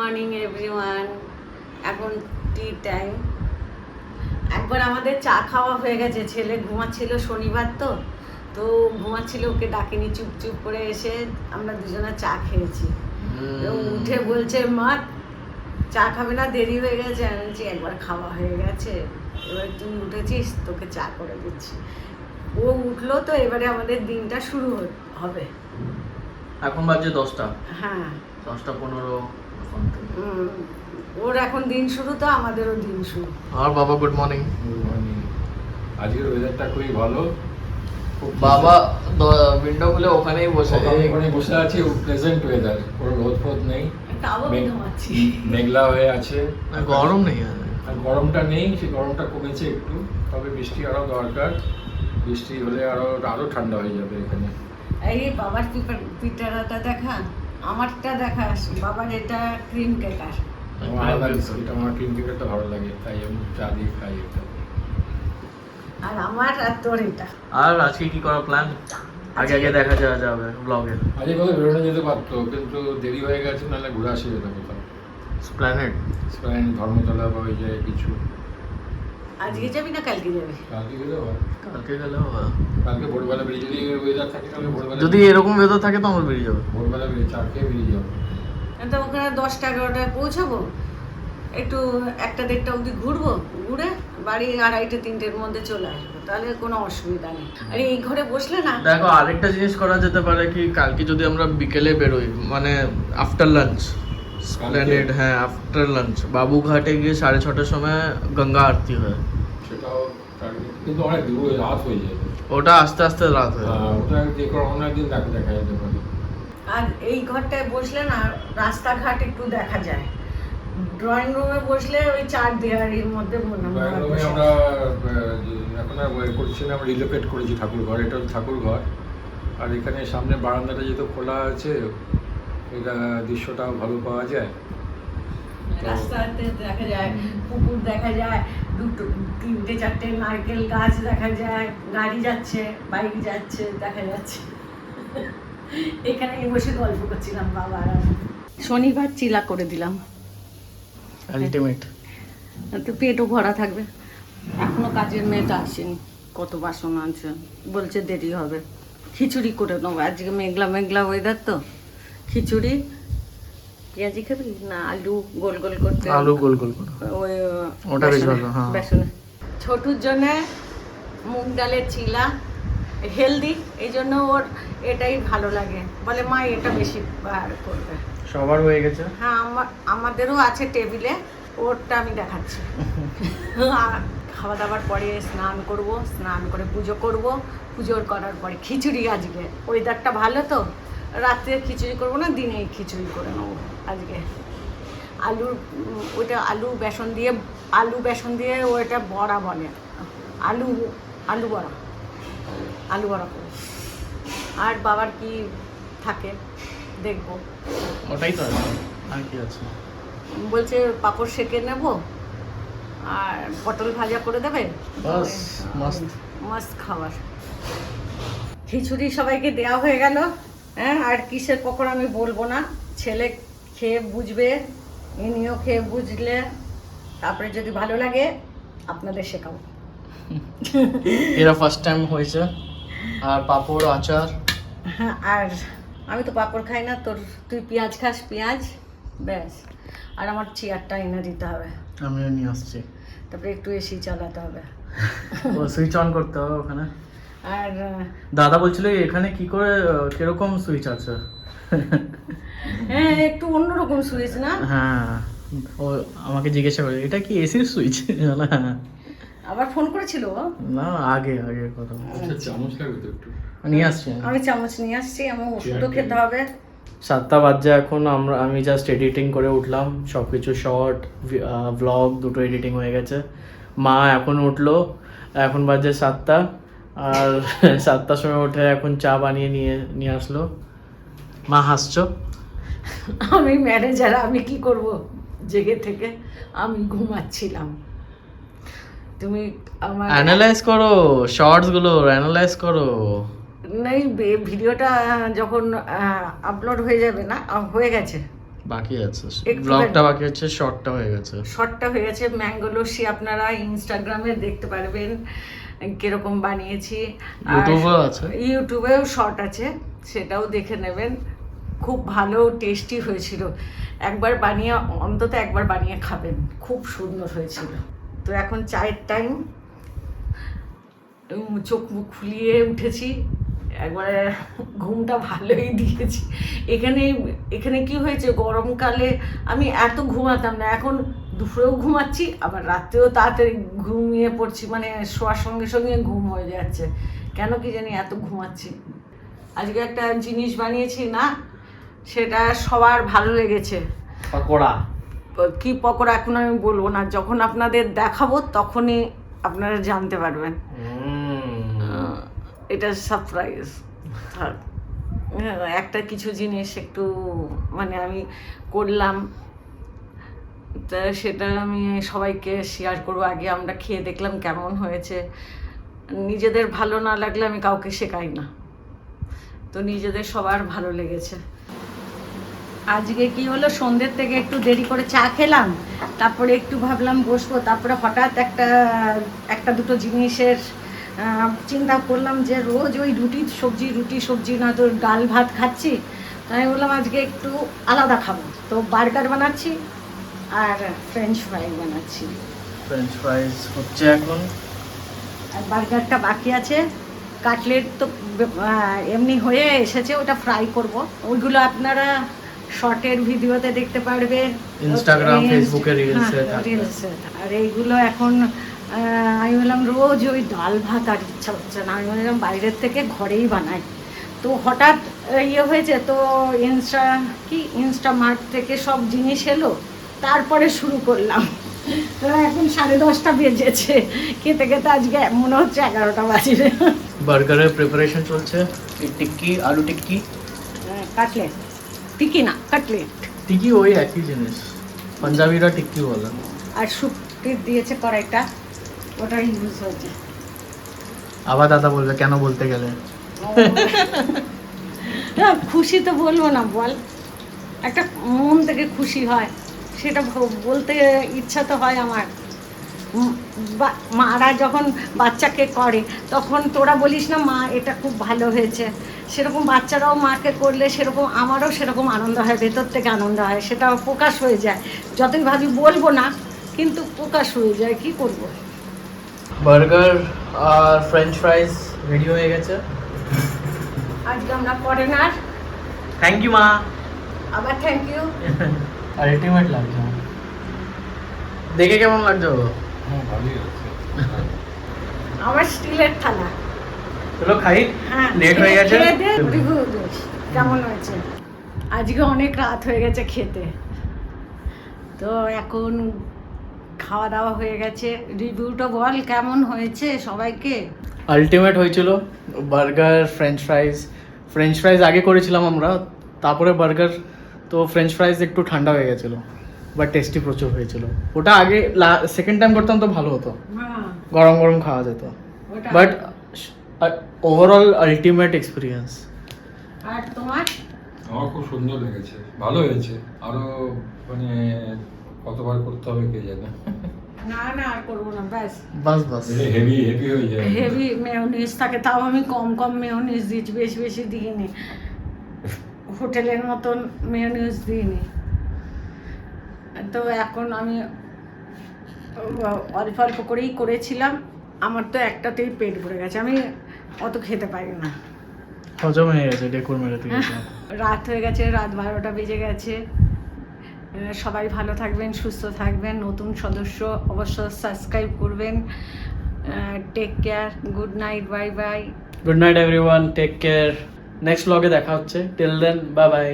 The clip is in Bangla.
Morning everyone. এখন টি টাইম। একবার আমাদের চা খাওয়া হয়ে গেছে, ছেলে ঘুমাচ্ছিল, শনিবার তো ঘুমাচ্ছিল, ওকে ডাকিনি, চুপ করে এসে আমরা দুজনে চা খেয়েছি। উঠে বলছে মা চা খাবে না, দেরি হয়ে গেছে। আমি বলছি একবার খাওয়া হয়ে গেছে, এবার তুই উঠেছিস, তোকে চা করে দিচ্ছি। ও উঠলো তো এবারে আমাদের দিনটা শুরু হবে। এখন বাজে 10টা। হ্যাঁ 10:15 ওর এখন দিন শুরু, তো আমাদেরও দিন শুরু। আর বাবা গুড মর্নিং। আজকের ওয়েদারটা খুবই ভালো। বাবা উইন্ডো খুলে ওখানেই বসে আছে, প্লেজেন্ট ওয়েদার, কোনো রোদ ফোদ নেই, তাও ঘুমাচ্ছি। মেঘলা হয়ে আছে, গরম নেই। আর গরমটা নেই, সেই গরমটা কমেছে একটু, তবে বৃষ্টি আরো দরকার। বৃষ্টি হলে আরো ঠান্ডা হয়ে যাবে এখানে। এই বাবার পিঠাটা দেখা, আমারটা দেখা, বাবার এটা ক্রিম কেকার। আমার ক্রিম কেকটা ভালো লাগে, তাই আমি চা দিয়ে খাই এটা। আর আমার আর তোর এটা। আর আজকে কি করার প্ল্যান? আগে দেখা যাবে ব্লগে। আজকে কোথাও বেরোনো যেতে পারতো, কিন্তু দেরি হয়ে গেছে, নাহলে ঘুরে আসা যেত কোথাও। স্প্ল্যানেড, ধর্মতলা বা ওই জায়গায় কিছু। আজকে যাবি না কালকে যাবি? কালকে গেলেও কালকে ভোরবেলা বেরিয়ে, যদি ওয়েদার থাকে তাহলে ভোরবেলা, যদি এরকম ওয়েদার থাকে তো আমরা বেরিয়ে যাবো। ভোরবেলা বেরিয়ে চা খেয়ে বেরিয়ে যাবো। তো ওখানে 10টা-11টায় পৌঁছাবো, একটু 1টা-1:30 অবধি ঘুরবো, ঘুরে বাড়ি 2:30-3টের মধ্যে চলে আসবো, তাহলে কোনো অসুবিধা নেই। আর এই ঘরে বসলে না, দেখো আরেকটা জিনিস করা যেতে পারে কি, কালকে যদি আমরা বিকেলে বেরোই, মানে আফটার লাঞ্চ স্প্ল্যানেড, হ্যাঁ আফটার লাঞ্চ বাবুঘাটে গিয়ে 6:30টার সময় গঙ্গা আরতি হয়। সেটাও কিন্তু অনেক দূর, রাত হয়ে যাবে। ওটা আস্তে আস্তে রাত হয়। ওটা যে কোনো অনেক দিন দেখা যেতে পারে। আর এই ঘরটায় বসলে না রাস্তাঘাট একটু দেখা যায়। ড্রয়িং রুমে বসলে ওই 4 দেয়ালের মধ্যে মনে হয়। আমরা এখন আর করছি না, আমরা রিলোকেট করেছি ঠাকুর ঘর, এটা ঠাকুর ঘর। আর এখানে সামনে বারান্দাটা যেহেতু খোলা আছে, এটা দৃশ্যটাও ভালো পাওয়া যায়। রাস্তাতে দেখা যায়, পুকুর দেখা যায়, 2-3-4টে নারকেল গাছ দেখা যায়, গাড়ি যাচ্ছে, বাইক যাচ্ছে, দেখা যাচ্ছে। এখানে বসে গল্প করছিলাম বাবা আর আমি। শনিবার চিলা করে দিলাম, আলটিমেট। তো পেটও ভরা থাকবে। এখনো কাজের মেয়েটা আসেনি, কত বাসন আছে, বলছে দেরি হবে। খিচুড়ি করে নেবো, আজকে মেঘলা ওয়েদার তো। খিচুড়ি, পেঁয়াজি খাবি না আলু গোল গোল করতে? আলু গোল করে ওই ওটা বেশ ভালো। হ্যাঁ, বেসনে। ছোটুর জন্য মুগ ডালের চিলা, হেলদি, এই জন্য ওর এটাই ভালো লাগে, বলে মা এটা বেশি বার করবে। সবার হয়ে গেছে। হ্যাঁ আমাদেরও আছে টেবিলে, ওরটা আমি দেখাচ্ছি। খাওয়া দাওয়ার পরে স্নান করব, স্নান করে পুজো করব, পুজোর করার পরে খিচুড়ি। আজকে ওয়েদারটা ভালো তো, রাত্রে খিচুড়ি করবো না, দিনে খিচুড়ি করে নেবো আজকে। আলু বেসন দিয়ে ওইটা বড়া বলে, আলু বড়া করবো। আর বাবার কি থাকে দেখবো, ওটাই তো আর কি আছে। বলছে পাঁপড় সেঁকে নেব আর পটল ভাজা করে দেবে, বাস মস্ত খাবার। খিচুড়ি সবাইকে দেওয়া হয়ে গেল। হ্যাঁ, আর কিসের পকোড়া আমি বলবো না, ছেলে খেয়ে বুঝবে, ইনিও খেয়ে বুঝলে তারপরে যদি ভালো লাগে আপনাদের শেখাবো। এরা ফার্স্ট টাইম হয়েছে। আর পাঁপড়, আচার। হ্যাঁ, আর আমি তো পাঁপড় খাই না, তুই পেঁয়াজ খাস, পেঁয়াজ ব্যাস। আর আমার চেয়ারটা এনে দিতে হবে, আমিও নিয়ে আসছি। তারপরে একটু এসি চালাতে হবে, সুইচ অন করতে হবে ওখানে। আর দাদা বলছিল এখানে কি করে, কিরকম সুইচ আছে? হ্যাঁ একটু অন্যরকম সুইচ না? হ্যাঁ, ও আমাকে জিজ্ঞাসা করে এটা কি এসির সুইচ? আবার ফোন করেছিল? না, আগে কথা। চামচ লাগবে তো একটু, নিয়ে আসছি। আমি চামচ নিয়ে আসছি, আমার ওষুধও খেতে হবে। 7টা বাজে এখন। আমি জাস্ট এডিটিং করে উঠলাম, সব কিছু শর্ট ব্লগ দুটো এডিটিং হয়ে গেছে। মা এখন উঠলো, এখন বাজে 7টা, আর 7টার সময় উঠে এখন চা বানিয়ে নিয়ে আসলো। মা হাসছো? আমি ম্যানেজার, আমি কি করব, জেগে থেকে আমি ঘুমাচ্ছিলাম। তুমি আমার অ্যানালাইজ করো, শর্টস গুলো অ্যানালাইজ করো। নেই, ভিডিওটা যখন আপলোড হয়ে যাবে না, হয়ে গেছে বাকি আছে, একটু ব্লগটা বাকি আছে, শর্টটা হয়ে গেছে। শর্টটা হয়ে গেছে। ম্যাঙ্গো লস্যি আপনারা ইনস্টাগ্রামে দেখতে পারবেন কিরকম বানিয়েছি। ইউটিউবেও আছে, ইউটিউবেও শর্ট আছে, সেটাও দেখে নেবেন। খুব ভালো টেস্টি হয়েছিল। একবার বানিয়ে, অন্তত একবার বানিয়ে খাবেন, খুব সুন্দর হয়েছিল। তো এখন চায়ের টাইম, চোখ মুখ খুলিয়ে উঠেছি, একবারে ঘুমটা ভালোই দিয়েছি। এখানে কি হয়েছে, গরমকালে আমি এত ঘুমাতাম না, এখন দুপুরেও ঘুমাচ্ছি, আবার রাত্রেও তাড়াতাড়ি ঘুমিয়ে পড়ছি, মানে শোয়ার সঙ্গে সঙ্গে ঘুম হয়ে যাচ্ছে। কেন কি জানি এত ঘুমাচ্ছি। আজকে একটা জিনিস বানিয়েছি না, সেটা সবার ভালো লেগেছে। পকোড়া। কি পকোড়া এখন আমি বলবো না, যখন আপনাদের দেখাবো তখনই আপনারা জানতে পারবেন। এটা সারপ্রাইজ। একটা কিছু জিনিস একটু মানে আমি করলাম, তা সেটা আমি সবাইকে শেয়ার করবো। আগে আমরা খেয়ে দেখলাম কেমন হয়েছে। নিজেদের ভালো না লাগলে আমি কাউকে শেখাই না, তো নিজেদের সবার ভালো লেগেছে। আজকে কি হলো, সন্ধ্যের থেকে একটু দেরি করে চা খেলাম, তারপরে একটু ভাবলাম বসবো, তারপরে হঠাৎ একটা দুটো জিনিসের চিন্তা করলাম যে রোজ ওই রুটি সবজি না তো ডাল ভাত খাচ্ছি, আমি বললাম আজকে একটু আলাদা খাবো। তো বার্গার বানাচ্ছি আর ফ্রেঞ্চ ফ্রাই বানাচ্ছি। ফ্রেঞ্চ ফ্রাইজ হচ্ছে এখন, আর বার্গারটা বাকি আছে। কাটলেট তো এমনি হয়ে এসেছে, ওটা ফ্রাই করব। ওইগুলো আপনারা শর্টের ভিডিওতে দেখতে পারবেন, ইনস্টাগ্রাম ফেসবুকে রিলসে। আর এইগুলো এখন আমি বললাম রোজ ওই ডাল ভাত আর ইচ্ছা হচ্ছে না, আমি বললাম বাইরের থেকে ঘরেই বানাই। তো হঠাৎ ইয়ে হয়েছে, তো ইনস্টামার্ট থেকে সব জিনিস এলো, তারপরে শুরু করলাম। তো এখন 10:30 বেজেছে, খেতে খেতে আজকে মনে হচ্ছে 11টা বাজবে। বার্গারের প্রিপারেশন চলছে। টিক্কি, আলু টিক্কি, কাটলেট, টিকি না কাটলেট। টিক্কি ওই একই জিনিস, পাঞ্জাবিরা টিক্কি বলে। আর শুক্তি দিয়েছে কড়াইটা, ওটা ইউজ হয়েছে। আবার দাদা বলবে কেন বলতে গেলে। খুশি তো বলবো না বল, একটা মন থেকে খুশি হয়, সেটা বলতে ইচ্ছা তো হয় আমার। মারা যখন বাচ্চাকে করে তখন তোরা বলিস না মা এটা খুব ভালো হয়েছে, সেরকম বাচ্চারাও মাকে করলে সেরকম আমারও সেরকম আনন্দ হয়, ভেতর থেকে আনন্দ হয়, সেটা প্রকাশ হয়ে যায়। যতই ভাবি বলবো না, কিন্তু প্রকাশ হয়ে যায়, কি করব। বার্গার আর ফ্রেঞ্চ ফ্রাইজ রেডি হয়ে গেছে। আজকে আমরা ফরেনার। থ্যাংক ইউ মা। আবার থ্যাংক ইউ। আলটিমেট লাগছে। দেখে কেমন লাগছে? হ্যাঁ ভালোই আছে। আমার স্টিলের থালা। চলো খাই, হ্যাঁ, লেট হয়ে গেছে। রিভিউ দিস কেমন হয়েছে। আজকে অনেক রাত হয়ে গেছে খেতে, তো এখন খাওয়া দাওয়া হয়ে গেছে। রিভিউটা বল কেমন হয়েছে সবাইকে। আলটিমেট হয়েছিল। বার্গার, ফ্রেঞ্চ ফ্রাইজ আগে করেছিলাম আমরা, তারপরে বার্গার। তো ফ্রেঞ্চ ফ্রাইজ একটু ঠান্ডা হয়ে গেছিলো, বাট টেস্টি প্রচুর হয়েছিল। ওটা আগে সেকেন্ড টাইম করতাম তো ভালো হতো, গরম গরম খাওয়া যেত। But overall ultimate experience. আর তোমার? আমার খুব সুন্দর লেগেছে, ভালো হয়েছে। আরো মানে কতবার করতে হবে কে জানে। না না আর করবো না, ব্যাস। বাস হেভি হয়ে যায়। হেভি মেয়োনিজ থাকে, তাও আমি কম মেয়োনিজ দিচ্ছি, বেশি দিইনি। হোটেলের মতন মেয়োনিজ দিইনি। তো এখন আমি অল্প করেই করেছিলাম। আমার তো একটাতেই পেট ভরে গেছে, আমি অত খেতে পারি না। হজম হয়ে গেছে, ডেকুর মেরে দিয়েছে। রাত হয়ে গেছে, রাত 12টা বেজে গেছে। সবাই ভালো থাকবেন, সুস্থ থাকবেন। নতুন সদস্য অবশ্য সাবস্ক্রাইব করবেন। Take care, good night, bye. Good night everyone, take care. Next ব্লগে দেখা হচ্ছে। Till then, bye by.